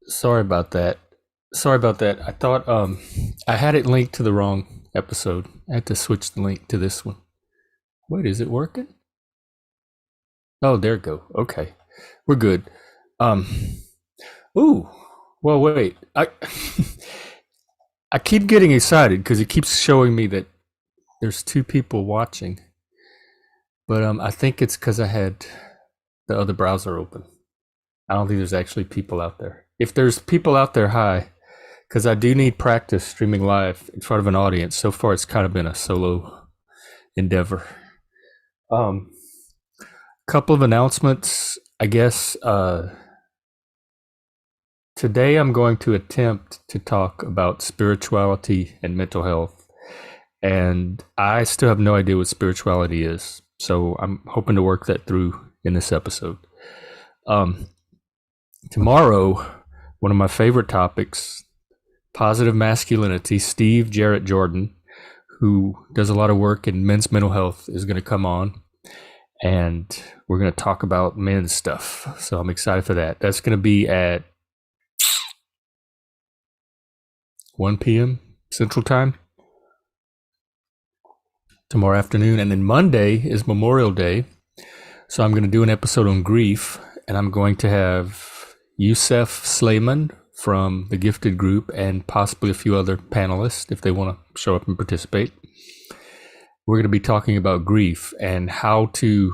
Sorry about that. Sorry about that. I thought I had it linked to the wrong episode. I had to switch the link to this one. Wait, is it working? Oh, there we go. Okay. We're good. Um ooh. Well, wait. I I keep getting excited cuz it keeps showing me that there's two people watching. But I think it's cuz I had the other browser open. I don't think there's actually people out there. If there's people out there, hi. Because I do need practice streaming live in front of an audience. So far, it's kind of been a solo endeavor. Um, Couple of announcements, I guess. Today, I'm going to attempt to talk about spirituality and mental health, and I still have no idea what spirituality is. So I'm hoping to work that through in this episode. Um, Tomorrow, one of my favorite topics, positive masculinity. Steve Jarrett Jordan, who does a lot of work in men's mental health, is going to come on, and we're going to talk about men's stuff. So I'm excited for that. That's going to be at 1 p.m. Central Time tomorrow afternoon. And then Monday is Memorial Day. So I'm going to do an episode on grief, and I'm going to have Youssef Slayman from the Gifted Group and possibly a few other panelists if they want to show up and participate. We're going to be talking about grief and how to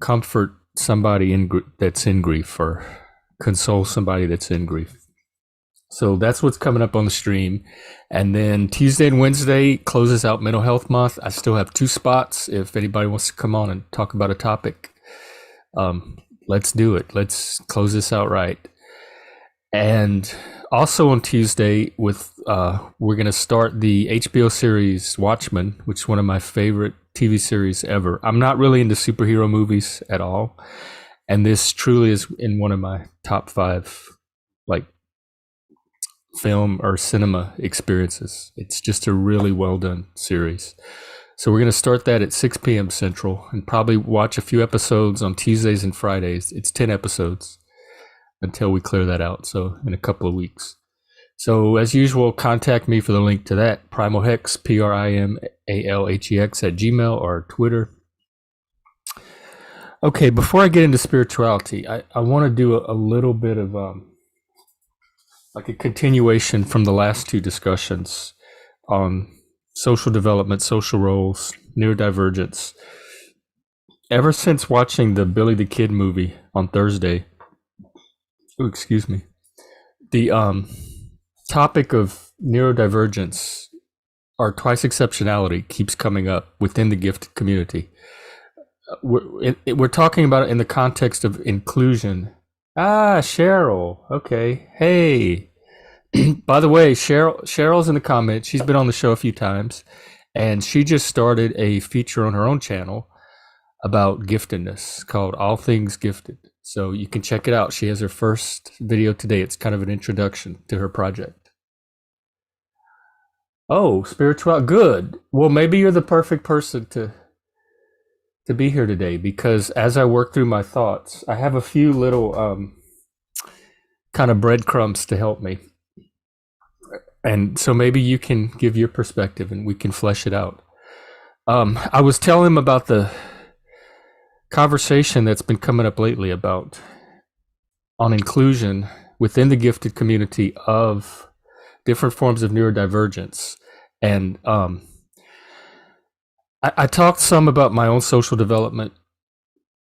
comfort somebody that's in grief or console somebody that's in grief. So that's what's coming up on the stream. And then Tuesday and Wednesday closes out Mental Health Month. I still have 2 spots if anybody wants to come on and talk about a topic. Let's do it. Let's close this out right. And also on Tuesday, we're going to start the HBO series Watchmen, which is one of my favorite TV series ever. I'm not really into superhero movies at all, and this truly is in one of my top 5 like film or cinema experiences. It's just a really well done series. So we're going to start that at 6 p.m. Central and probably watch a few episodes on Tuesdays and Fridays. It's 10 episodes until we clear that out. So in a couple of weeks. So as usual, contact me for the link to that. Primalhex, PRIMALHEX at Gmail or Twitter. Okay, before I get into spirituality, I want to do a little bit of like a continuation from the last 2 discussions on social development, social roles, neurodivergence. Ever since watching the Billy the Kid movie on Thursday, excuse me, the topic of neurodivergence or twice exceptionality keeps coming up within the gifted community. We're talking about it in the context of inclusion. Ah, Cheryl. Okay. Hey. By the way, Cheryl's in the comments. She's been on the show a few times, and she just started a feature on her own channel about giftedness called All Things Gifted. So you can check it out. She has her first video today. It's kind of an introduction to her project. Oh, spiritual. Good. Well, maybe you're the perfect person to be here today, because as I work through my thoughts, I have a few little kind of breadcrumbs to help me. And so maybe you can give your perspective and we can flesh it out. I was telling him about the conversation that's been coming up lately about on inclusion within the gifted community of different forms of neurodivergence. And I talked some about my own social development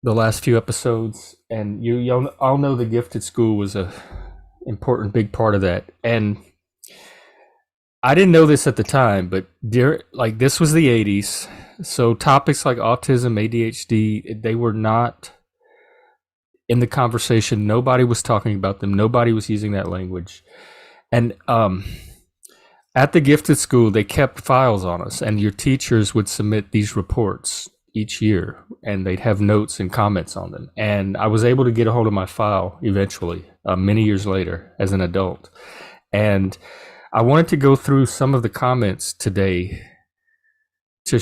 the last few episodes, and y'all all know the Gifted School was a important big part of that. And I didn't know this at the time, but this was the 80s. So topics like autism, ADHD, they were not in the conversation. Nobody was talking about them. Nobody was using that language. And at the Gifted School, they kept files on us, and your teachers would submit these reports each year, and they'd have notes and comments on them. And I was able to get a hold of my file eventually, many years later as an adult. And I wanted to go through some of the comments today to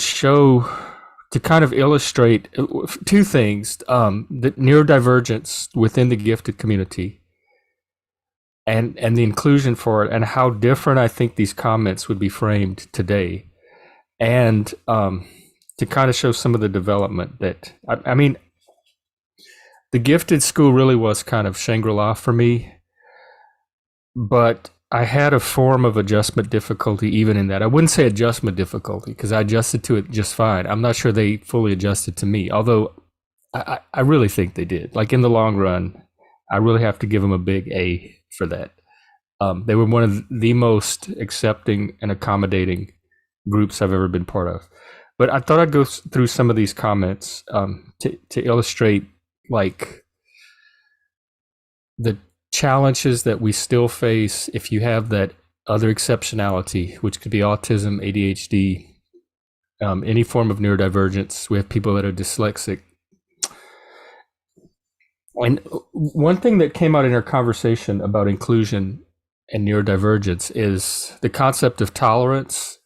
kind of illustrate 2 things, the neurodivergence within the gifted community and the inclusion for it, and how different I think these comments would be framed today, and to kind of show some of the development that I mean, the gifted school really was kind of Shangri-La for me, but I had a form of adjustment difficulty even in that. I wouldn't say adjustment difficulty because I adjusted to it just fine. I'm not sure they fully adjusted to me, although I really think they did. Like in the long run, I really have to give them a big A for that. They were one of the most accepting and accommodating groups I've ever been part of. But I thought I'd go through some of these comments to illustrate like the challenges that we still face if you have that other exceptionality, which could be autism, ADHD, any form of neurodivergence. We have people that are dyslexic. And one thing that came out in our conversation about inclusion and neurodivergence is the concept of tolerance.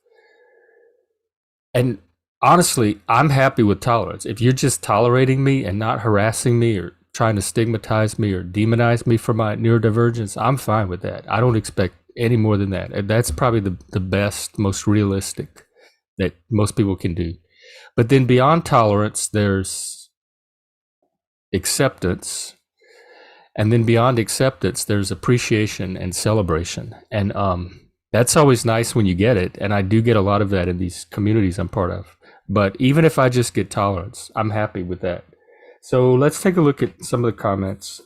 And honestly, I'm happy with tolerance. If you're just tolerating me and not harassing me or trying to stigmatize me or demonize me for my neurodivergence, I'm fine with that. I don't expect any more than that. And that's probably the best, most realistic that most people can do. But then beyond tolerance, there's acceptance. And then beyond acceptance, there's appreciation and celebration. And that's always nice when you get it. And I do get a lot of that in these communities I'm part of. But even if I just get tolerance, I'm happy with that. So let's take a look at some of the comments.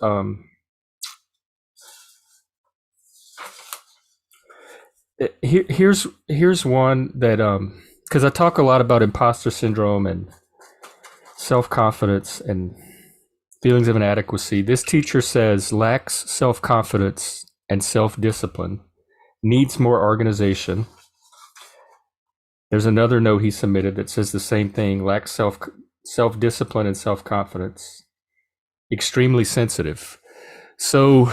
Here's one that, because I talk a lot about imposter syndrome and self-confidence and feelings of inadequacy. This teacher says lacks self-confidence and self-discipline, needs more organization. There's another note he submitted that says the same thing, lacks self-discipline and self-confidence, extremely sensitive. So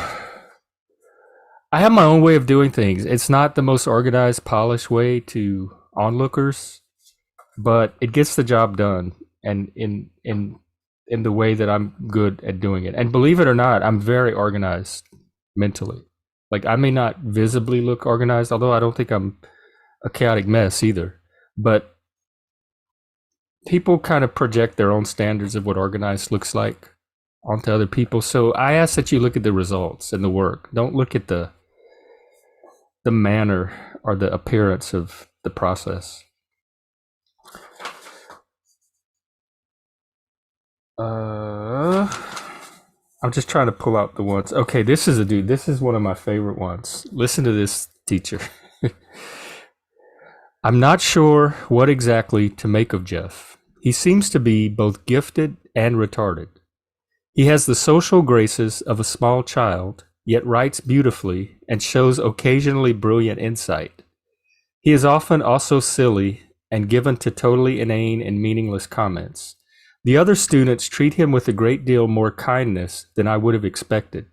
I have my own way of doing things. It's not the most organized, polished way to onlookers, but it gets the job done, and in the way that I'm good at doing it. And believe it or not, I'm very organized mentally. Like I may not visibly look organized, although I don't think I'm a chaotic mess either. But people kind of project their own standards of what organized looks like onto other people. So I ask that you look at the results and the work. Don't look at the manner or the appearance of the process. I'm just trying to pull out the ones. Okay, this is a dude. This is one of my favorite ones. Listen to this teacher. I'm not sure what exactly to make of Jeff. He seems to be both gifted and retarded. He has the social graces of a small child, yet writes beautifully and shows occasionally brilliant insight. He is often also silly and given to totally inane and meaningless comments. The other students treat him with a great deal more kindness than I would have expected,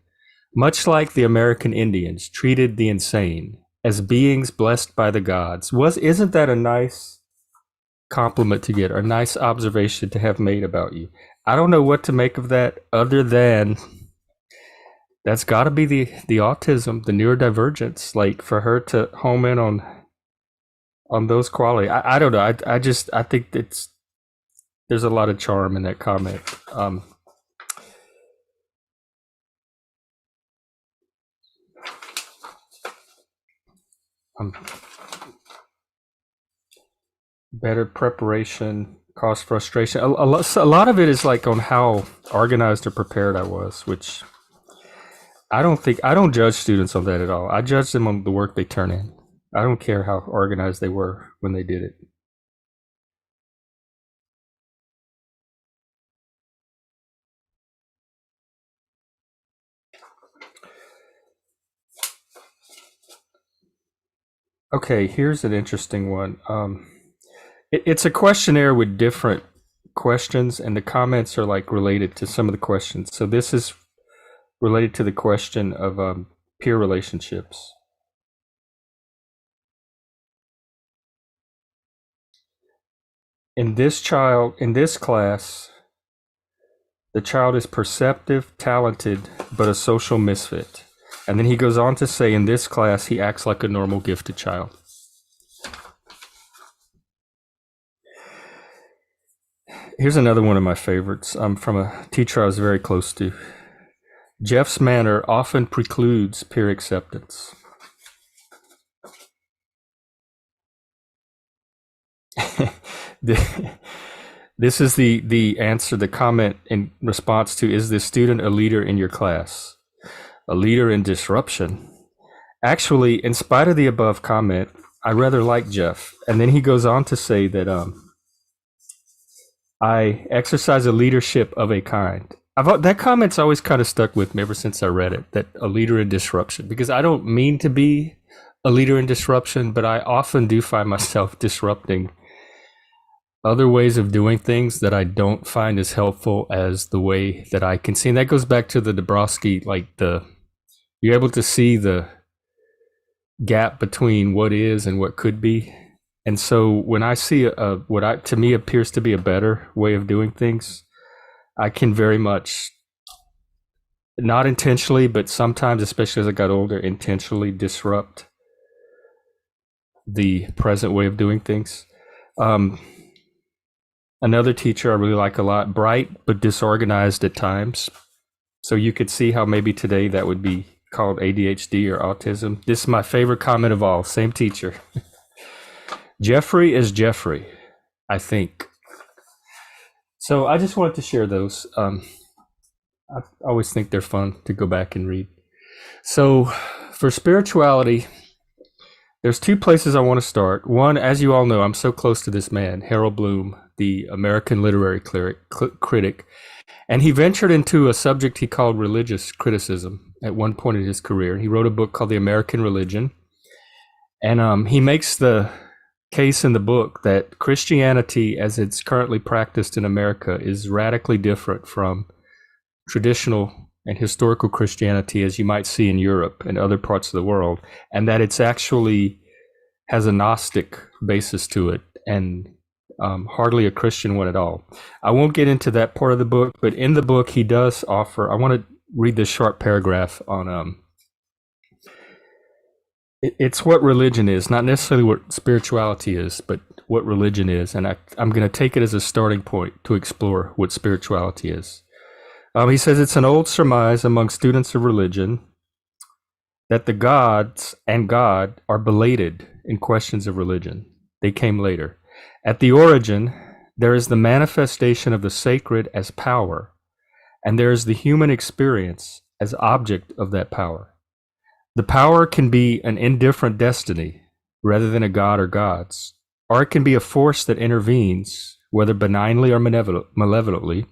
much like the American Indians treated the insane as beings blessed by the gods. Isn't that a nice compliment to get, or a nice observation to have made about you? I don't know what to make of that other than that's got to be the autism, the neurodivergence, like for her to home in on those qualities. I don't know. I think there's a lot of charm in that comment. Better preparation, cause frustration. A lot of it is like on how organized or prepared I was, which I don't judge students on that at all. I judge them on the work they turn in. I don't care how organized they were when they did it. Okay, here's an interesting one. It's a questionnaire with different questions, and the comments are like related to some of the questions. So this is related to the question of peer relationships. In this class, the child is perceptive, talented, but a social misfit. And then he goes on to say, in this class, he acts like a normal gifted child. Here's another one of my favorites from a teacher I was very close to. Jeff's manner often precludes peer acceptance. This is the answer, the comment in response to, is this student a leader in your class? A leader in disruption? Actually, in spite of the above comment, I rather like Jeff. And then he goes on to say that I exercise a leadership of a kind. That comment's always kind of stuck with me ever since I read it, that a leader in disruption, because I don't mean to be a leader in disruption, but I often do find myself disrupting other ways of doing things that I don't find as helpful as the way that I can see. And that goes back to the Dabrowski, you're able to see the gap between what is and what could be. And so when I see what to me appears to be a better way of doing things, I can very much, not intentionally, but sometimes, especially as I got older, intentionally disrupt the present way of doing things. Another teacher I really like a lot, bright but disorganized at times. So you could see how maybe today that would be called ADHD or autism. This is my favorite comment of all, same teacher. Jeffrey is Jeffrey, I think. So I just wanted to share those. I always think they're fun to go back and read. So for spirituality, there's two places I want to start. One, as you all know, I'm so close to this man, Harold Bloom, the American literary critic. And he ventured into a subject he called religious criticism at one point in his career. He wrote a book called The American Religion. And he makes the case in the book that Christianity, as it's currently practiced in America, is radically different from traditional and historical Christianity as you might see in Europe and other parts of the world, and that it's actually has a Gnostic basis to it and hardly a Christian one at all. I won't get into that part of the book, but in the book he does offer, I want to read this short paragraph on it's what religion is, not necessarily what spirituality is, but what religion is. And I'm going to take it as a starting point to explore what spirituality is. He says it's an old surmise among students of religion that the gods and God are belated in questions of religion. They came later. At the origin, there is the manifestation of the sacred as power, and there is the human experience as object of that power. The power can be an indifferent destiny rather than a god or gods, or it can be a force that intervenes, whether benignly or malevolently,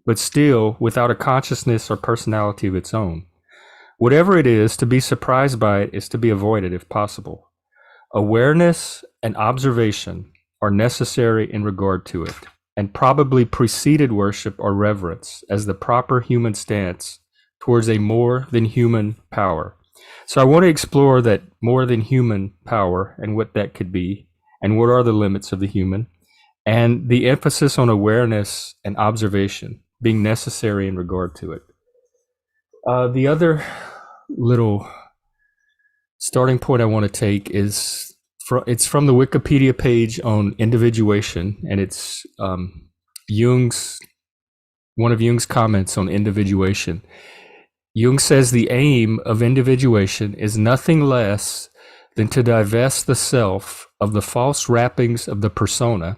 but still without a consciousness or personality of its own. Whatever it is, to be surprised by it is to be avoided if possible. Awareness and observation are necessary in regard to it, and probably preceded worship or reverence as the proper human stance towards a more than human power. So I want to explore that more than human power and what that could be, and what are the limits of the human, and the emphasis on awareness and observation being necessary in regard to it. The other little starting point I want to take is it's from the Wikipedia page on individuation, and it's one of Jung's comments on individuation. Jung says the aim of individuation is nothing less than to divest the self of the false wrappings of the persona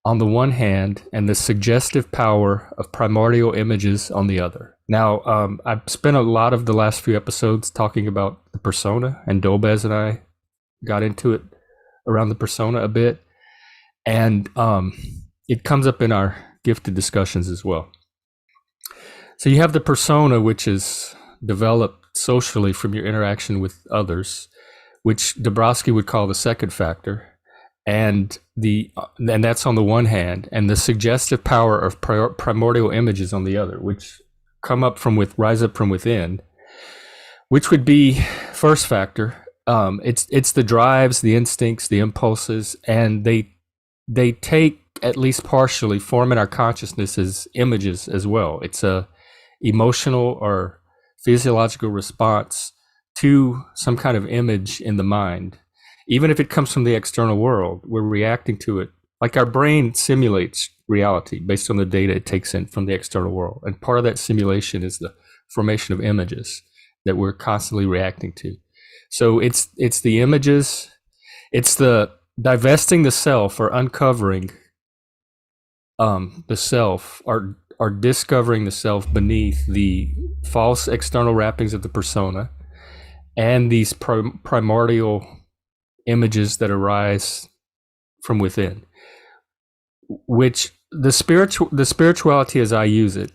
on the one hand, and the suggestive power of primordial images on the other. Now, I've spent a lot of the last few episodes talking about the persona, and Dolbez and I got into it around the persona a bit, and it comes up in our gifted discussions as well. So you have the persona, which is developed socially from your interaction with others, which Dabrowski would call the second factor, and that's on the one hand, and the suggestive power of primordial images on the other, which rise up from within, which would be first factor. It's the drives, the instincts, the impulses, and they take, at least partially, form in our consciousness as images as well. It's a emotional or physiological response to some kind of image in the mind. Even if it comes from the external world, we're reacting to it. Like our brain simulates reality based on the data it takes in from the external world. And part of that simulation is the formation of images that we're constantly reacting to. So it's the images, it's the divesting the self or uncovering the self, or discovering the self beneath the false external wrappings of the persona and these primordial images that arise from within, which the spirituality as I use it,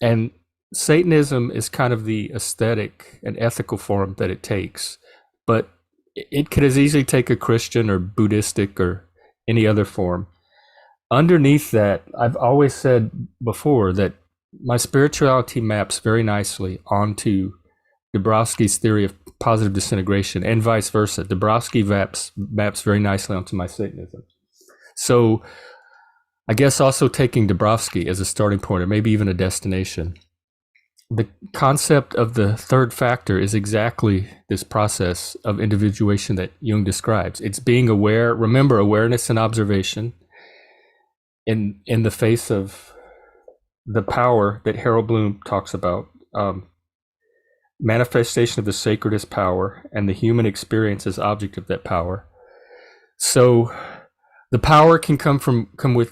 and Satanism is kind of the aesthetic and ethical form that it takes, but it could as easily take a Christian or Buddhistic or any other form. Underneath that, I've always said before that my spirituality maps very nicely onto Dabrowski's theory of positive disintegration, and vice versa. Dabrowski maps very nicely onto my Satanism. So I guess also taking Dabrowski as a starting point, or maybe even a destination, the concept of the third factor is exactly this process of individuation that Jung describes. It's being aware. Remember, awareness and observation in the face of the power that Harold Bloom talks about. Manifestation of the sacred as power, and the human experience as object of that power. So the power can come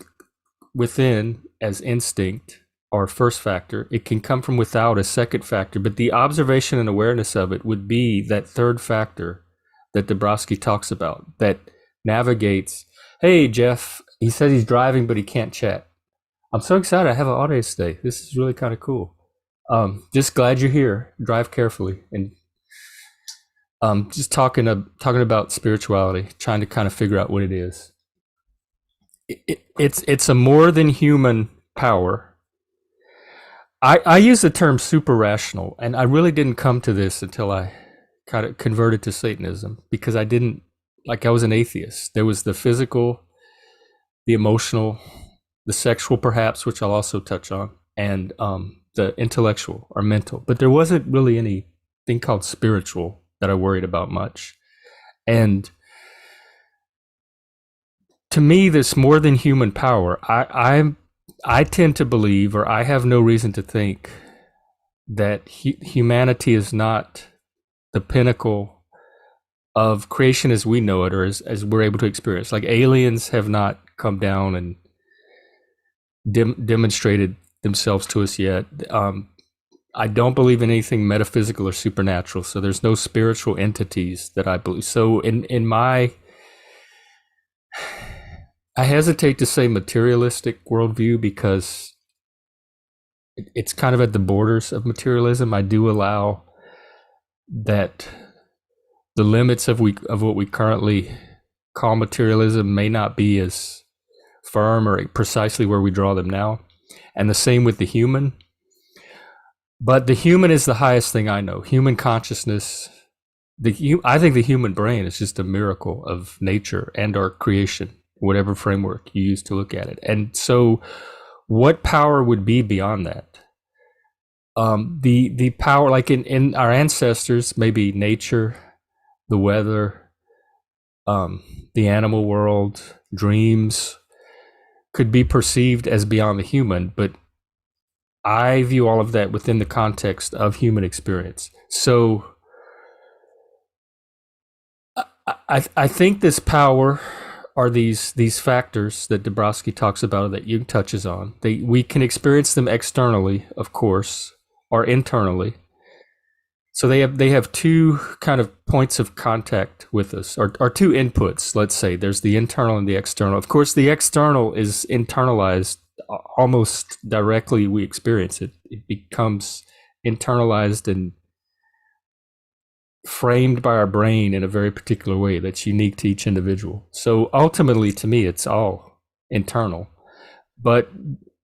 within as instinct, or first factor. It can come from without as second factor, but the observation and awareness of it would be that third factor that Dabrowski talks about, that navigates. Hey, Jeff, he said he's driving, but he can't chat. I'm so excited. I have an audience today. This is really kind of cool. Just glad you're here. Drive carefully, and just talking about spirituality, trying to kind of figure out what it is. It's a more than human power. I use the term super rational, and I really didn't come to this until I kind of converted to Satanism, because I was an atheist. There was the physical, the emotional, the sexual perhaps, which I'll also touch on, and the intellectual or mental, but there wasn't really anything called spiritual that I worried about much. And to me, this more than human power, I tend to believe, or I have no reason to think, that humanity is not the pinnacle of creation as we know it, or as we're able to experience. Like aliens have not come down and demonstrated themselves to us yet. I don't believe in anything metaphysical or supernatural, so there's no spiritual entities that I believe. So I hesitate to say materialistic worldview, because it's kind of at the borders of materialism. I do allow that the limits of what we currently call materialism may not be as firm or precisely where we draw them now. And the same with the human. But the human is the highest thing I know. Human consciousness. I think the human brain is just a miracle of nature and our creation, whatever framework you use to look at it. And so what power would be beyond that? The power, like in our ancestors, maybe nature, the weather, the animal world, dreams, could be perceived as beyond the human, but I view all of that within the context of human experience. So I think this power, are these factors that Dabrowski talks about, that Jung touches on. We can experience them externally, of course, or internally. So they have two kind of points of contact with us, or two inputs. Let's say there's the internal and the external. Of course, the external is internalized almost directly. We experience it. It becomes internalized and framed by our brain in a very particular way that's unique to each individual. So ultimately, to me, it's all internal. But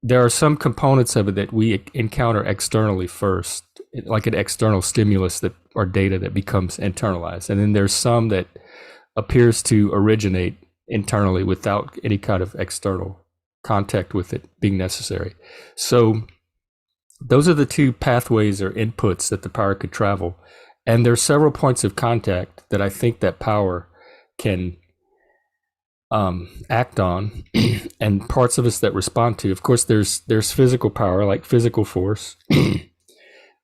there are some components of it that we encounter externally first, like an external stimulus or data that becomes internalized. And then there's some that appears to originate internally without any kind of external contact with it being necessary. So those are the two pathways or inputs that the power could travel. And there's several points of contact that I think that power can act on, and parts of us that respond to. Of course, there's physical power, like physical force.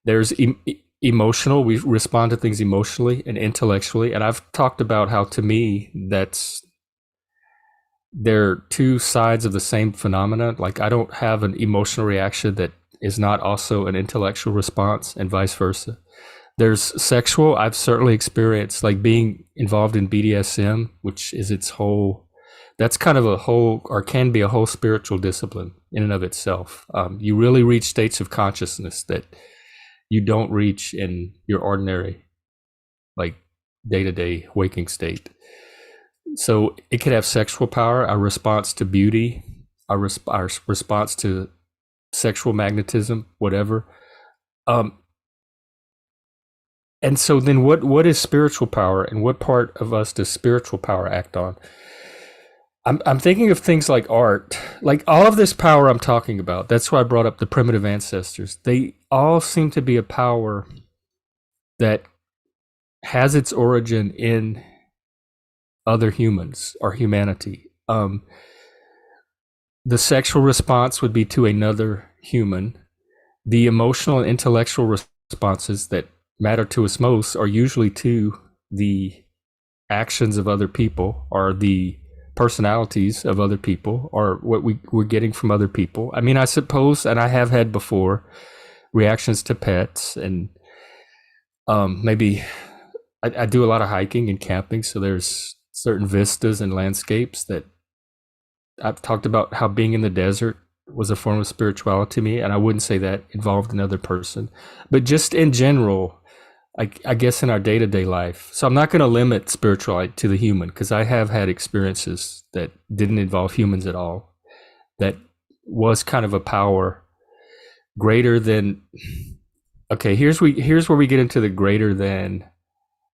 There's emotional. We respond to things emotionally and intellectually. And I've talked about how, to me, they're two sides of the same phenomena. Like, I don't have an emotional reaction that is not also an intellectual response, and vice versa. There's sexual. I've certainly experienced, like, being involved in BDSM, which is its whole, that's kind of a whole, or can be a whole spiritual discipline in and of itself. You really reach states of consciousness that you don't reach in your ordinary, like, day-to-day waking state. So it could have sexual power, our response to beauty, our response to sexual magnetism, whatever. And so then what is spiritual power, and what part of us does spiritual power act on? I'm thinking of things like art, like all of this power I'm talking about. That's why I brought up the primitive ancestors. They all seem to be a power that has its origin in other humans or humanity. The sexual response would be to another human. The emotional and intellectual responses that matter to us most are usually to the actions of other people, or the personalities of other people, or what we're getting from other people. I mean, I suppose, and I have had before, reactions to pets, and maybe I do a lot of hiking and camping, so there's certain vistas and landscapes that I've talked about, how being in the desert was a form of spirituality to me, and I wouldn't say that involved another person, but just in general, I guess in our day-to-day life. So I'm not going to limit spirituality to the human, because I have had experiences that didn't involve humans at all, that was kind of a power greater than, okay, here's where we get into the greater than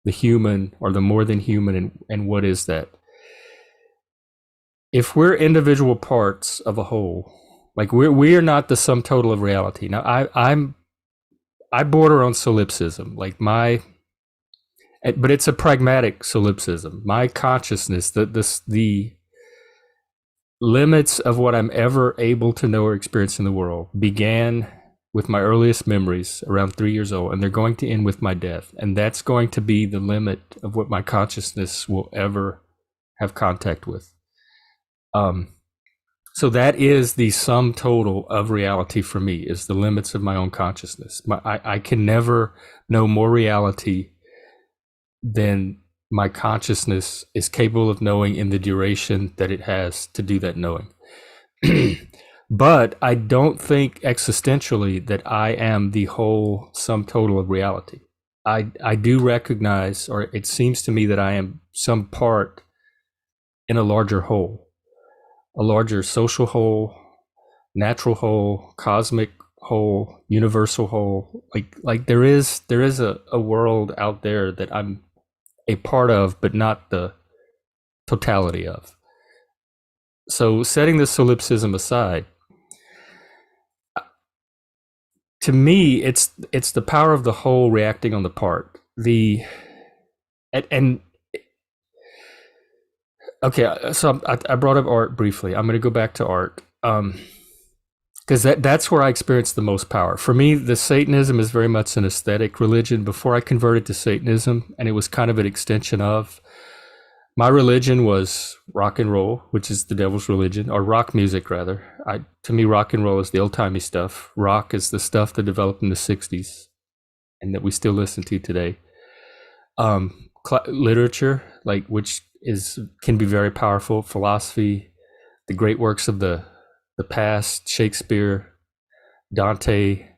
the human, or the more than human, and what is that? If we're individual parts of a whole, like we are not the sum total of reality. Now I border on solipsism, like but it's a pragmatic solipsism. My consciousness, the limits of what I'm ever able to know or experience in the world, began with my earliest memories around 3 years old, and they're going to end with my death. And that's going to be the limit of what my consciousness will ever have contact with. So that is the sum total of reality for me, is the limits of my own consciousness. I can never know more reality than my consciousness is capable of knowing in the duration that it has to do that knowing. But I don't think existentially that I am the whole sum total of reality. I do recognize, or it seems to me, that I am some part in a larger whole, a larger social whole, natural whole, cosmic whole, universal whole. Like there is a world out there that I'm a part of, but not the totality of. So setting the solipsism aside, to me, it's the power of the whole reacting on the part. And okay, so I brought up art briefly. I'm going to go back to art, because that's where I experienced the most power. For me, the Satanism is very much an aesthetic religion. Before I converted to Satanism, and it was kind of an extension of, my religion was rock and roll, which is the devil's religion, or rock music rather. To me, rock and roll is the old-timey stuff. Rock is the stuff that developed in the 60s and that we still listen to today. Literature, like, which can be very powerful. Philosophy, the great works of the past, Shakespeare, Dante,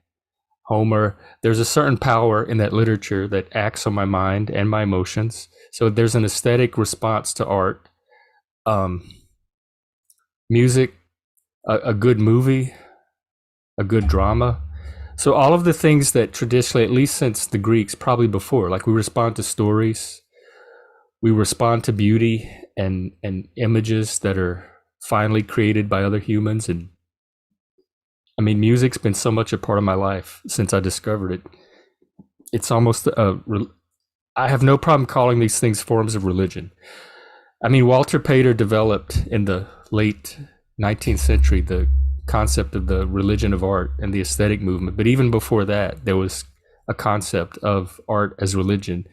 Homer. There's a certain power in that literature that acts on my mind and my emotions. So there's an aesthetic response to art. Music, a good movie, a good drama. So all of the things that traditionally, at least since the Greeks, probably before, like, we respond to stories, we respond to beauty and images that are finely created by other humans, and I mean, music's been so much a part of my life since I discovered it. It's almost I have no problem calling these things forms of religion. I mean, Walter Pater developed in the late 19th century the concept of the religion of art and the aesthetic movement. But even before that, there was a concept of art as religion.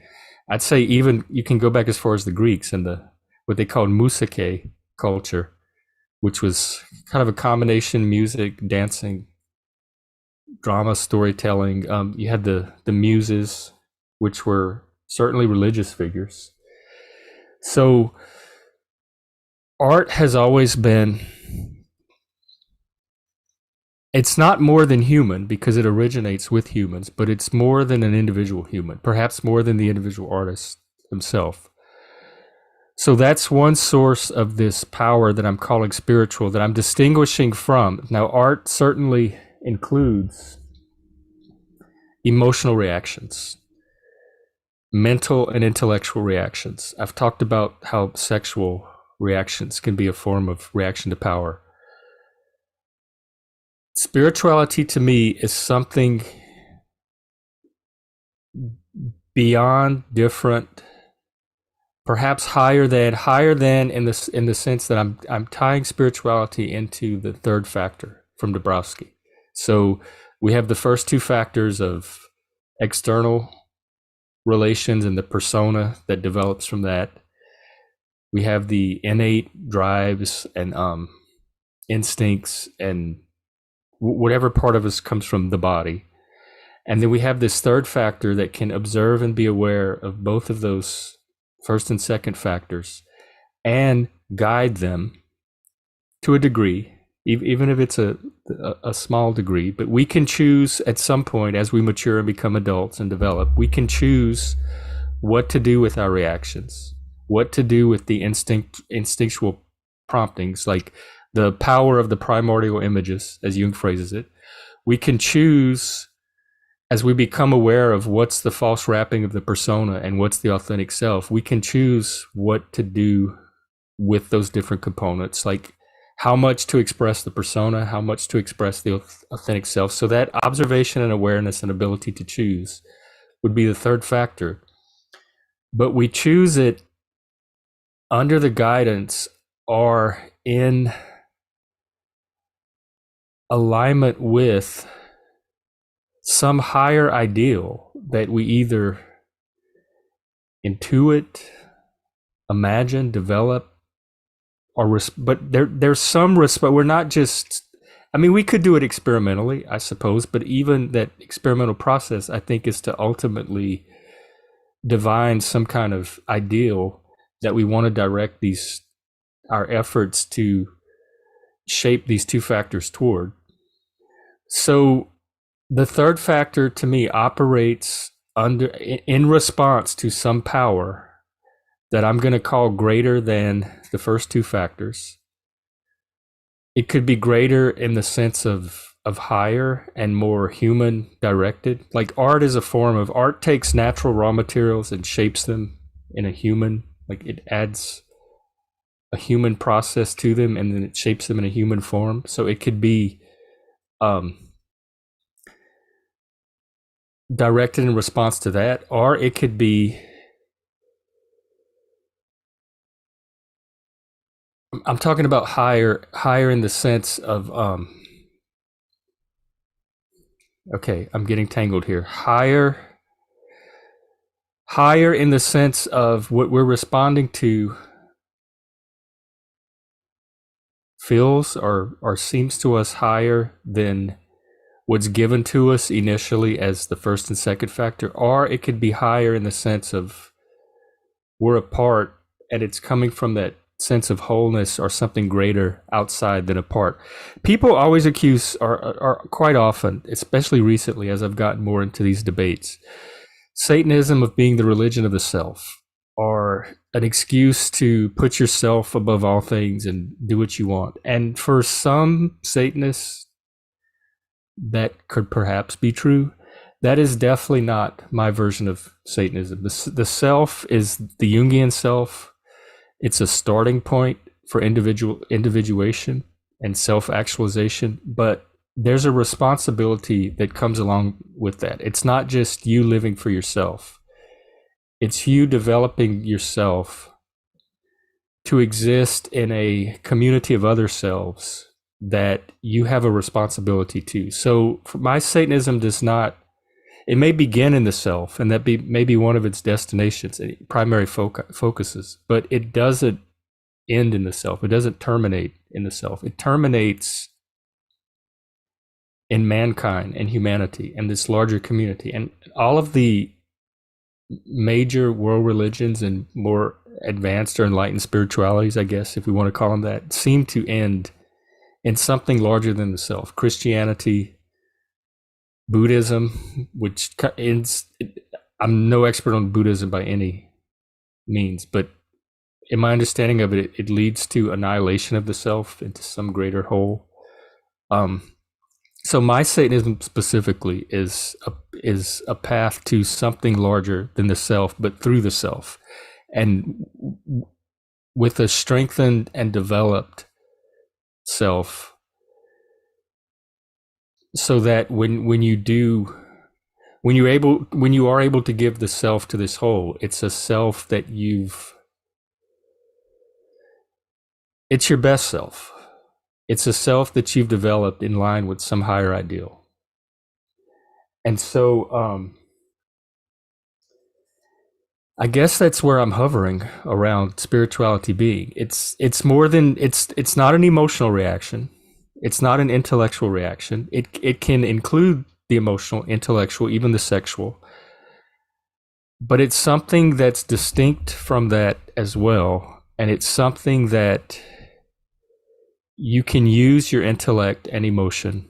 I'd say even you can go back as far as the Greeks and the what they called musike culture, which was kind of a combination music, dancing, drama, storytelling. You had the muses, which were certainly religious figures. So art has always been, it's not more than human because it originates with humans, but it's more than an individual human, perhaps more than the individual artist himself. So that's one source of this power that I'm calling spiritual, that I'm distinguishing from. Now, art certainly includes emotional reactions, mental and intellectual reactions. I've talked about how sexual reactions can be a form of reaction to power. Spirituality to me is something beyond, different, perhaps higher than in the sense that I'm tying spirituality into the third factor from Dabrowski. So we have the first two factors of external relations and the persona that develops from that. We have the innate drives and instincts and whatever part of us comes from the body. And then we have this third factor that can observe and be aware of both of those first and second factors and guide them to a degree, even if it's a small degree. But we can choose at some point as we mature and become adults and develop, we can choose what to do with our reactions, what to do with the instinctual promptings, like the power of the primordial images, as Jung phrases it. We can choose as we become aware of what's the false wrapping of the persona and what's the authentic self. We can choose what to do with those different components, like how much to express the persona, how much to express the authentic self. So that observation and awareness and ability to choose would be the third factor. But we choose it under the guidance or in alignment with some higher ideal that we either intuit, imagine, develop, or but there's some respect. We're not just, I mean, we could do it experimentally, I suppose, but even that experimental process, I think, is to ultimately divine some kind of ideal that we want to direct our efforts to shape these two factors toward. So the third factor to me operates in response to some power that I'm going to call greater than the first two factors. It could be greater in the sense of higher and more human directed. Like art is a form of, art takes natural raw materials and shapes them in a human, like it adds a human process to them and then it shapes them in a human form. So it could be directed in response to that, or it could be, I'm talking about higher in the sense of okay, I'm getting tangled here. Higher in the sense of what we're responding to feels or seems to us higher than what's given to us initially as the first and second factor, or it could be higher in the sense of we're a part and it's coming from that sense of wholeness or something greater outside than a part. People always accuse, or quite often, especially recently as I've gotten more into these debates, Satanism of being the religion of the self, or an excuse to put yourself above all things and do what you want. And for some Satanists, that could perhaps be true. That is definitely not my version of Satanism. The self is the Jungian self. It's a starting point for individuation and self-actualization, but there's a responsibility that comes along with that. It's not just you living for yourself. It's you developing yourself to exist in a community of other selves that you have a responsibility to. So for my Satanism does not, it may begin in the self, and that may be one of its destinations, primary focuses, but it doesn't end in the self. It doesn't terminate in the self. It terminates in mankind and humanity and this larger community. And all of the major world religions and more advanced or enlightened spiritualities, I guess, if we want to call them that, seem to end in something larger than the self. Christianity, Buddhism, which ends, I'm no expert on Buddhism by any means, but in my understanding of it, it leads to annihilation of the self into some greater whole. So my Satanism specifically is a path to something larger than the self, but through the self, and with a strengthened and developed self, so that when you are able to give the self to this whole, it's a self that it's your best self. It's a self that you've developed in line with some higher ideal. And so I guess that's where I'm hovering around spirituality being. It's more than, it's not an emotional reaction. It's not an intellectual reaction. It can include the emotional, intellectual, even the sexual. But it's something that's distinct from that as well. And it's something that you can use your intellect and emotion,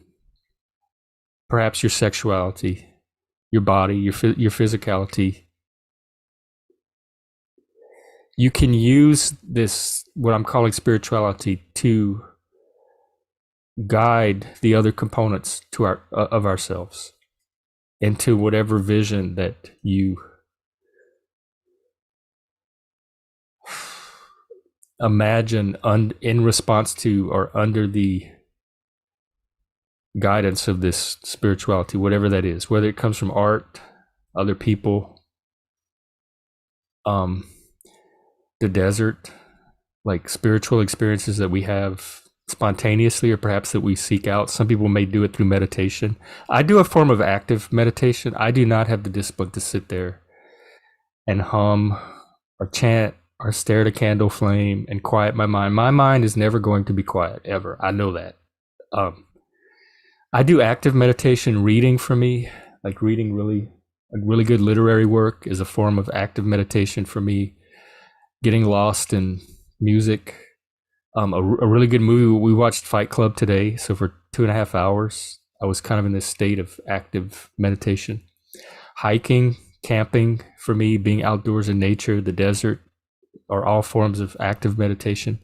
perhaps your sexuality, your body, your physicality. You can use this, what I'm calling spirituality, to guide the other components to of ourselves into whatever vision that you imagine in response to or under the guidance of this spirituality, whatever that is, whether it comes from art, other people, the desert, like spiritual experiences that we have spontaneously or perhaps that we seek out. Some people may do it through meditation. I do a form of active meditation. I do not have the discipline to sit there and hum or chant or stare at a candle flame and quiet my mind. My mind is never going to be quiet, ever. I know that. I do active meditation. Reading for me, like reading really good literary work, is a form of active meditation for me. Getting lost in music. A really good movie. We watched Fight Club today. So for 2.5 hours, I was kind of in this state of active meditation. Hiking, camping for me, being outdoors in nature, the desert, are all forms of active meditation.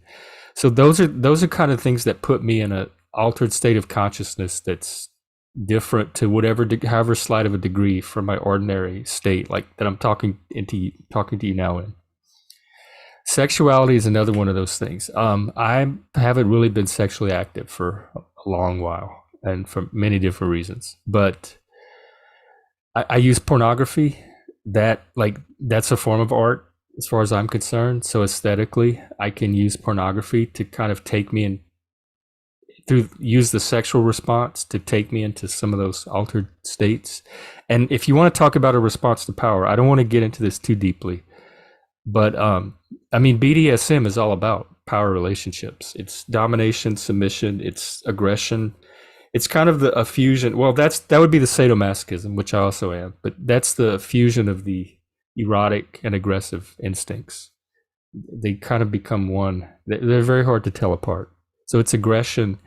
So those are kind of things that put me in an altered state of consciousness that's different to however slight of a degree from my ordinary state, like that I'm talking to you now in. Sexuality is another one of those things. I haven't really been sexually active for a long while, and for many different reasons. But I use pornography. That's a form of art, as far as I'm concerned. So aesthetically, I can use pornography to kind of take me in use the sexual response to take me into some of those altered states. And if you want to talk about a response to power, I don't want to get into this too deeply. But BDSM is all about power relationships. It's domination, submission, it's aggression. It's kind of a fusion. Well, that would be the sadomasochism, which I also am. But that's the fusion of the erotic and aggressive instincts. They kind of become one. They're very hard to tell apart. So it's aggression,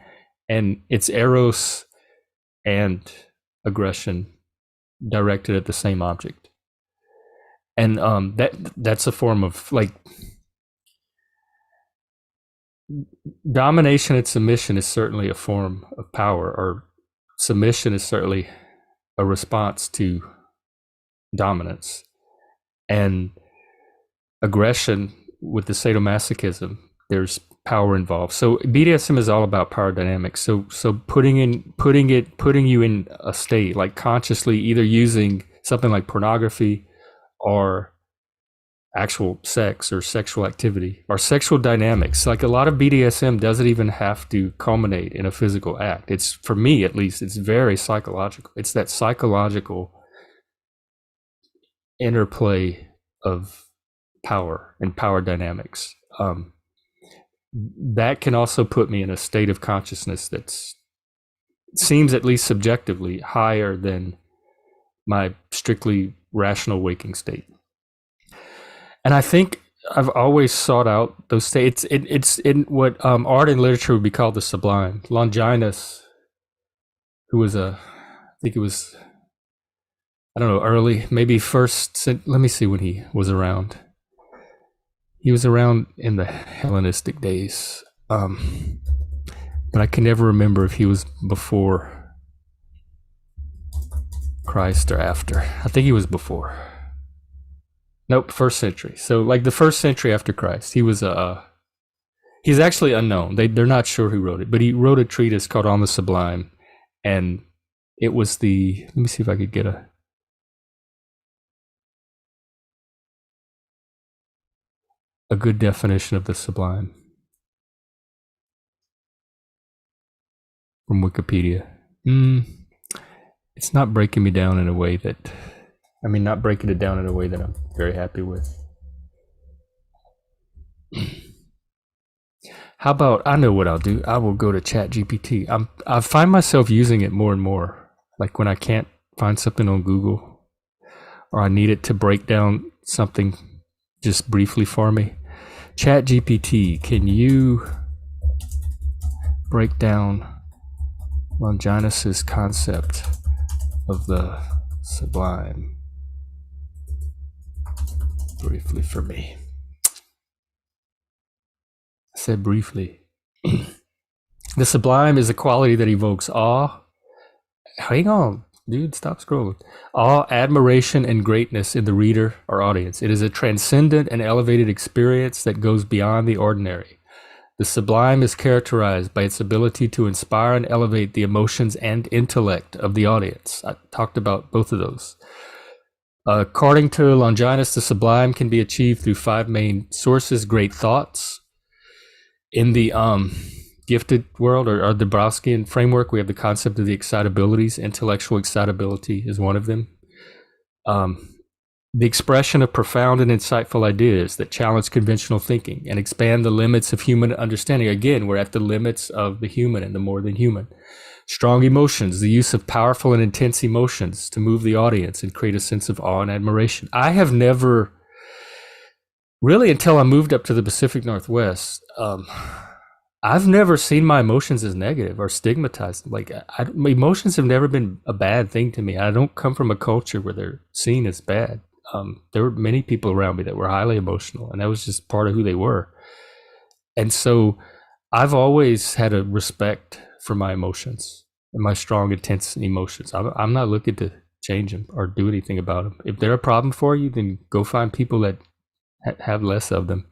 and it's eros and aggression directed at the same object. And that's a form of domination and submission is certainly a form of power, or submission is certainly a response to dominance. And aggression with the sadomasochism, there's power involved. So BDSM is all about power dynamics. So putting you in a state, like consciously either using something like pornography or actual sex or sexual activity or sexual dynamics. Like a lot of BDSM doesn't even have to culminate in a physical act. It's, for me at least, it's very psychological. It's that psychological interplay of power and power dynamics. That can also put me in a state of consciousness that's seems, at least subjectively, higher than my strictly rational waking state. And I think I've always sought out those states. It's in what art and literature would be called the sublime. Longinus, who was I think it was, I don't know, early, maybe first, let me see when he was around. He was around in the Hellenistic days. But I can never remember if he was before Christ or after. I think he was before. Nope, first century. So like the first century after Christ. He was he's actually unknown. They're not sure who wrote it, but he wrote a treatise called On the Sublime, and it was let me see if I could get a good definition of the sublime from Wikipedia. It's not breaking me down in a way that, not breaking it down in a way that I'm very happy with. How about, I know what I'll do. I will go to ChatGPT. I find myself using it more and more. Like when I can't find something on Google, or I need it to break down something just briefly for me. ChatGPT, can you break down Longinus's concept of the sublime briefly for me? I said briefly. The sublime is a quality that evokes awe. Hang on, dude, stop scrolling. Awe, admiration, and greatness in the reader or audience. It is a transcendent and elevated experience that goes beyond the ordinary. The sublime is characterized by its ability to inspire and elevate the emotions and intellect of the audience. I talked about both of those. According to Longinus, the sublime can be achieved through 5 main sources: great thoughts. In the gifted world, or the Browskian framework, we have the concept of the excitabilities. Intellectual excitability is one of them. The expression of profound and insightful ideas that challenge conventional thinking and expand the limits of human understanding. Again, we're at the limits of the human and the more than human. Strong emotions, the use of powerful and intense emotions to move the audience and create a sense of awe and admiration. I have never, really until I moved up to the Pacific Northwest, I've never seen my emotions as negative or stigmatized. Like, my emotions have never been a bad thing to me. I don't come from a culture where they're seen as bad. There were many people around me that were highly emotional, and that was just part of who they were. And so I've always had a respect for my emotions and my strong, intense emotions. I'm not looking to change them or do anything about them. If they're a problem for you, then go find people that have less of them.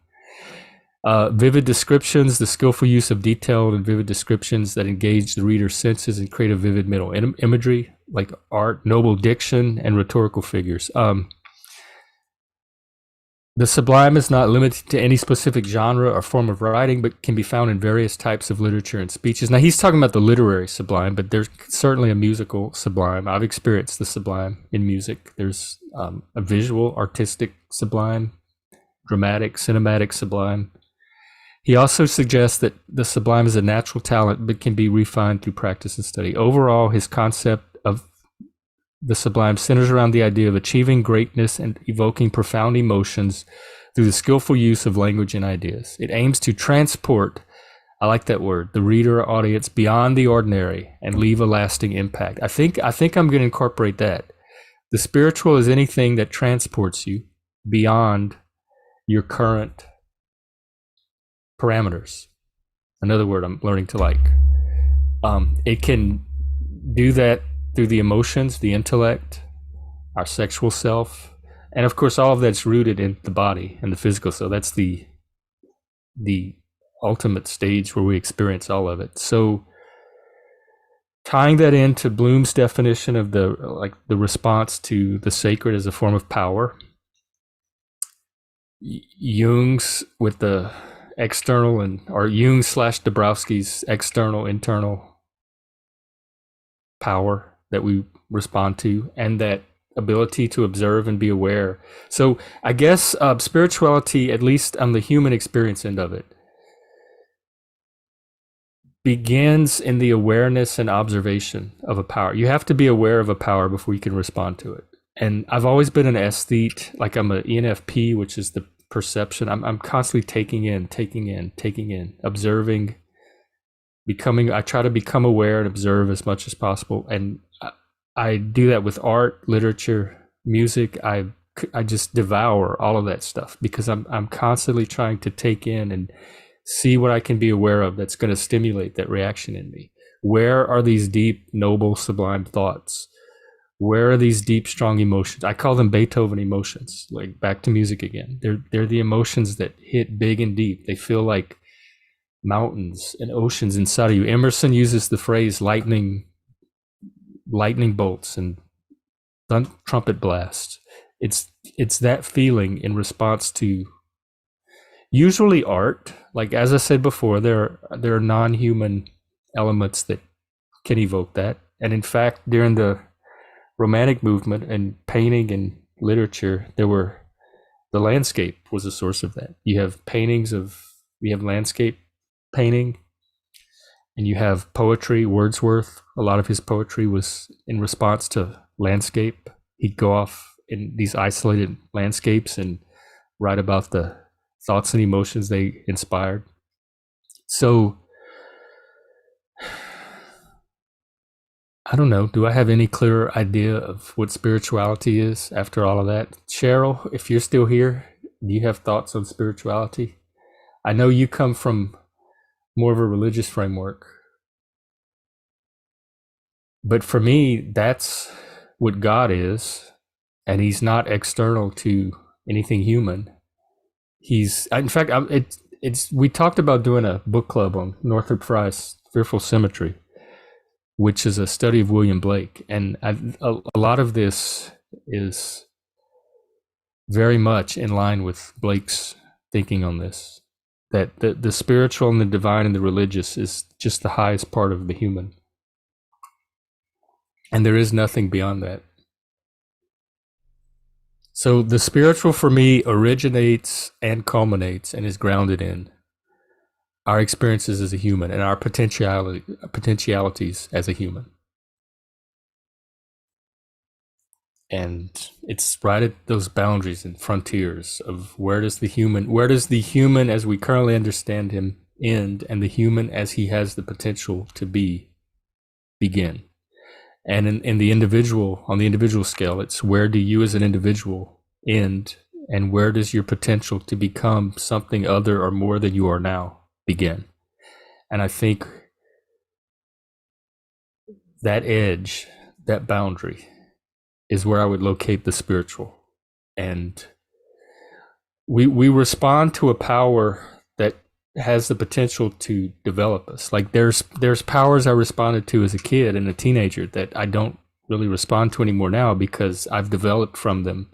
Vivid descriptions, the skillful use of detailed and vivid descriptions that engage the reader's senses and create a vivid mental imagery, like art, noble diction, and rhetorical figures. The sublime is not limited to any specific genre or form of writing, but can be found in various types of literature and speeches. Now, he's talking about the literary sublime, but there's certainly a musical sublime. I've experienced the sublime in music. There's a visual, artistic sublime, dramatic, cinematic sublime. He also suggests that the sublime is a natural talent, but can be refined through practice and study. Overall, his concept of the sublime centers around the idea of achieving greatness and evoking profound emotions through the skillful use of language and ideas. It aims to transport, I like that word, the reader or audience beyond the ordinary and leave a lasting impact. I think I'm going to incorporate that. The spiritual is anything that transports you beyond your current parameters. Another word I'm learning to like. It can do that through the emotions, the intellect, our sexual self, and of course all of that's rooted in the body and the physical. So that's the ultimate stage where we experience all of it. So tying that into Bloom's definition of the response to the sacred as a form of power, Jung's with the external or Jung / Dabrowski's external internal power that we respond to, and that ability to observe and be aware. So I guess spirituality, at least on the human experience end of it, begins in the awareness and observation of a power. You have to be aware of a power before you can respond to it. And I've always been an aesthete, like I'm an ENFP, which is the perception. I'm constantly taking in, observing, becoming. I try to become aware and observe as much as possible. And I do that with art, literature, music. I just devour all of that stuff because I'm constantly trying to take in and see what I can be aware of that's going to stimulate that reaction in me. Where are these deep, noble, sublime thoughts? Where are these deep, strong emotions? I call them Beethoven emotions, like back to music again. They're the emotions that hit big and deep. They feel like mountains and oceans inside of you. Emerson uses the phrase lightning bolts and trumpet blasts. It's that feeling in response to usually art. Like, as I said before, there are non-human elements that can evoke that. And in fact, during the Romantic movement and painting and literature, the landscape was a source of that. You have landscape painting, and you have poetry. Wordsworth, a lot of his poetry was in response to landscape. He'd go off in these isolated landscapes and write about the thoughts and emotions they inspired. So I don't know. Do I have any clearer idea of what spirituality is after all of that? Cheryl, if you're still here, do you have thoughts on spirituality? I know you come from more of a religious framework, but for me, that's what God is, and he's not external to anything human. He's, in fact, we talked about doing a book club on Northrop Frye's Fearful Symmetry, which is a study of William Blake. And a lot of this is very much in line with Blake's thinking on this, that the spiritual and the divine and the religious is just the highest part of the human. And there is nothing beyond that. So the spiritual for me originates and culminates and is grounded in our experiences as a human and our potentialities as a human. And it's right at those boundaries and frontiers of where does the human as we currently understand him end, and the human as he has the potential to be begin. And in the individual, on the individual scale, it's where do you as an individual end, and where does your potential to become something other or more than you are now begin. And I think that edge, that boundary, is where I would locate the spiritual. And we respond to a power that has the potential to develop us. Like there's powers I responded to as a kid and a teenager that I don't really respond to anymore now, because I've developed from them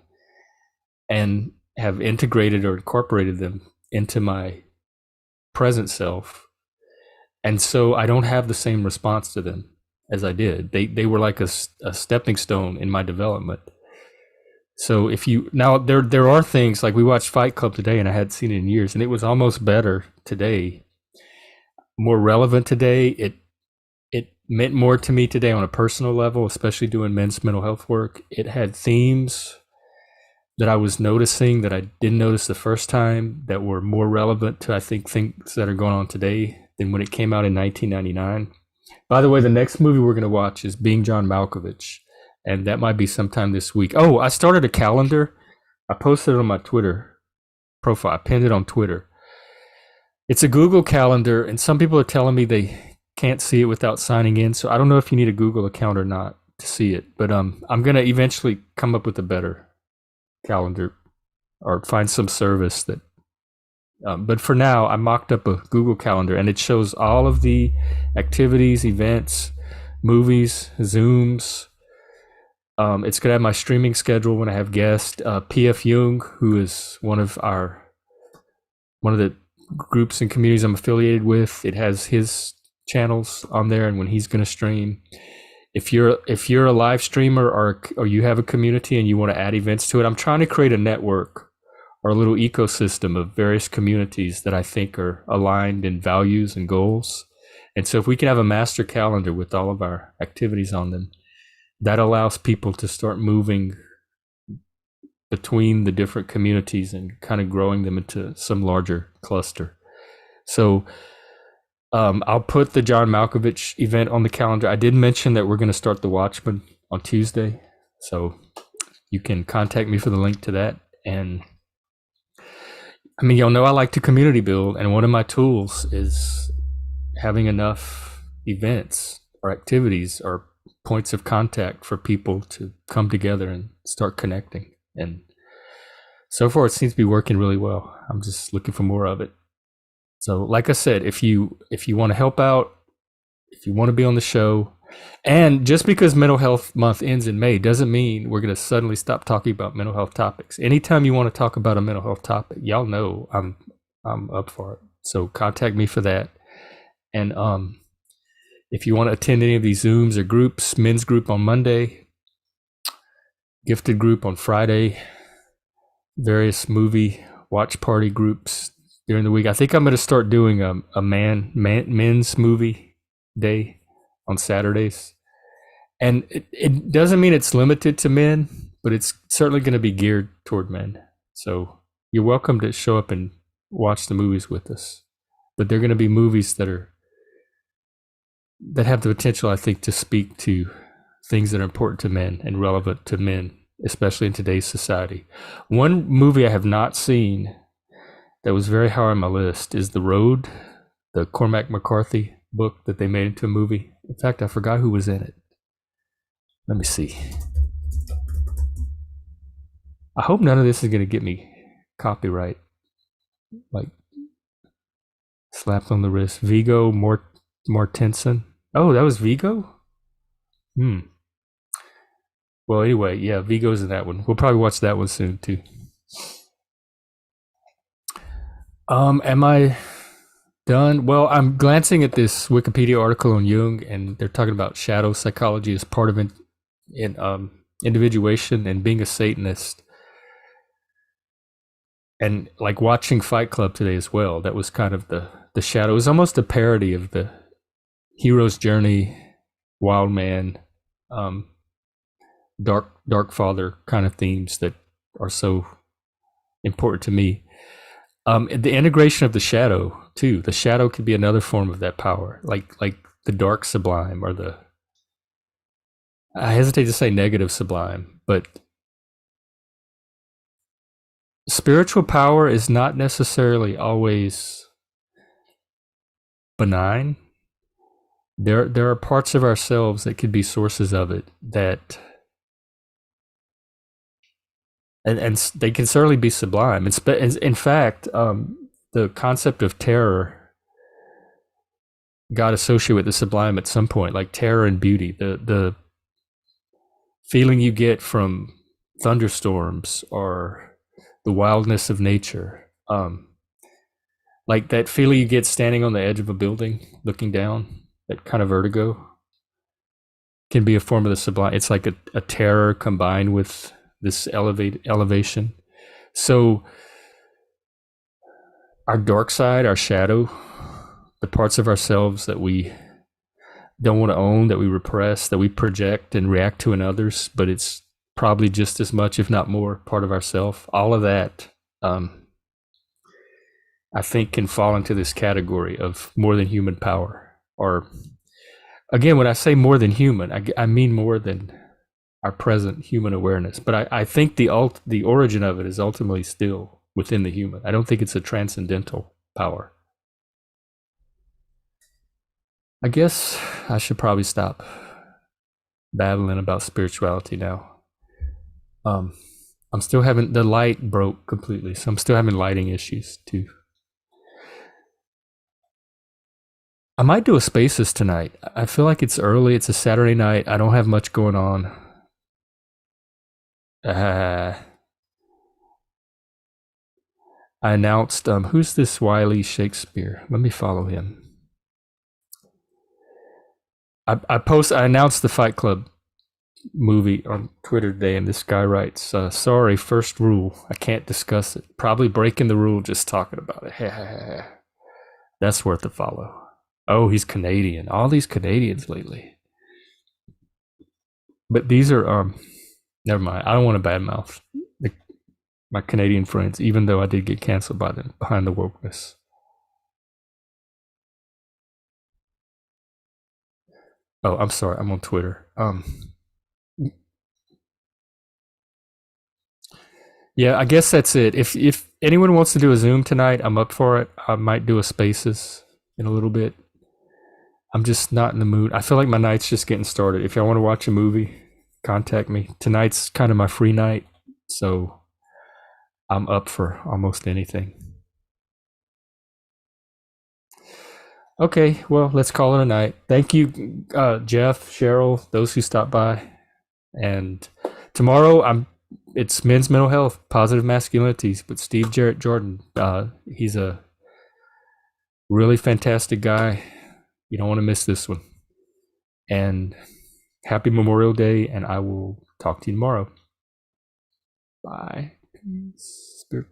and have integrated or incorporated them into my present self. And so I don't have the same response to them as I did. They were like a stepping stone in my development. So if you, now there are things like we watched Fight Club today, and I hadn't seen it in years, and it was almost better today, more relevant today. It meant more to me today on a personal level, especially doing men's mental health work. It had themes that I was noticing that I didn't notice the first time, that were more relevant to, I think, things that are going on today than when it came out in 1999. By the way, the next movie we're going to watch is Being John Malkovich, and that might be sometime this week. Oh, I started a calendar. I posted it on my Twitter profile. I pinned it on Twitter. It's a Google Calendar, and some people are telling me they can't see it without signing in, so I don't know if you need a Google account or not to see it, but I'm going to eventually come up with a better calendar, or find some service that But for now, I mocked up a Google Calendar, and it shows all of the activities, events, movies, Zooms. It's going to have my streaming schedule when I have guests. P.F. Jung, who is one of the groups and communities I'm affiliated with, it has his channels on there, and when he's going to stream. If you're a live streamer or you have a community and you want to add events to it, I'm trying to create a network or a little ecosystem of various communities that I think are aligned in values and goals. And so if we can have a master calendar with all of our activities on them, that allows people to start moving between the different communities and kind of growing them into some larger cluster. So I'll put the John Malkovich event on the calendar. I did mention that we're going to start The Watchmen on Tuesday. So you can contact me for the link to that. And I mean, y'all know I like to community build. And one of my tools is having enough events or activities or points of contact for people to come together and start connecting. And so far, it seems to be working really well. I'm just looking for more of it. So, like I said, if you want to help out, if you want to be on the show, and just because Mental Health Month ends in May doesn't mean we're going to suddenly stop talking about mental health topics. Anytime you want to talk about a mental health topic, y'all know I'm up for it. So contact me for that. And if you want to attend any of these Zooms or groups, men's group on Monday, gifted group on Friday, various movie watch party groups during the week. I think I'm going to start doing a men's movie day on Saturdays. And it doesn't mean it's limited to men, but it's certainly going to be geared toward men. So you're welcome to show up and watch the movies with us. But they're going to be movies that have the potential, I think, to speak to things that are important to men and relevant to men, especially in today's society. One movie I have not seen that was very high on my list is The Road, the Cormac McCarthy book that they made into a movie. In fact, I forgot who was in it. Let me see. I hope none of this is going to get me copyright, like slapped on the wrist. Viggo Mortensen. Oh, that was Viggo? Well, anyway, yeah, Viggo's in that one. We'll probably watch that one soon, too. Am I done? Well, I'm glancing at this Wikipedia article on Jung, and they're talking about shadow psychology as part of individuation and being a Satanist. And like watching Fight Club today as well, that was kind of the shadow. It was almost a parody of the hero's journey, wild man, dark father kind of themes that are so important to me. The integration of the shadow too. The shadow could be another form of that power, like the dark sublime or I hesitate to say negative sublime, but spiritual power is not necessarily always benign. There are parts of ourselves that could be sources of it that, and they can certainly be sublime. In fact, the concept of terror got associated with the sublime at some point, like terror and beauty. The feeling you get from thunderstorms or the wildness of nature, like that feeling you get standing on the edge of a building, looking down, that kind of vertigo can be a form of the sublime. It's like a terror combined with this elevation. So our dark side, our shadow, the parts of ourselves that we don't want to own, that we repress, that we project and react to in others, but it's probably just as much, if not more, part of ourself. All of that, I think, can fall into this category of more than human power. Or again, when I say more than human, I mean more than our present human awareness. But I think the origin of it is ultimately still within the human. I don't think it's a transcendental power. I guess I should probably stop babbling about spirituality now. I'm still having, the light broke completely, so I'm still having lighting issues too. I might do a Spaces tonight. I feel like it's early. It's a Saturday night. I don't have much going on. I announced who's this Wiley Shakespeare? Let me follow him. I announced the Fight Club movie on Twitter today, and this guy writes, sorry, first rule, I can't discuss it. Probably breaking the rule just talking about it. That's worth a follow. Oh, he's Canadian. All these Canadians lately. But these are never mind. I don't want to badmouth my Canadian friends, even though I did get canceled by them behind the wokeness. Oh, I'm sorry. I'm on Twitter. Yeah, I guess that's it. If anyone wants to do a Zoom tonight, I'm up for it. I might do a Spaces in a little bit. I'm just not in the mood. I feel like my night's just getting started. If y'all want to watch a movie, contact me. Tonight's kind of my free night, so I'm up for almost anything. Okay, well, let's call it a night. Thank you, Jeff, Cheryl, those who stopped by. And tomorrow, it's Men's Mental Health, Positive Masculinities with Steve Jarrett Jordan. He's a really fantastic guy. You don't want to miss this one. And happy Memorial Day, and I will talk to you tomorrow. Bye. Spiritual.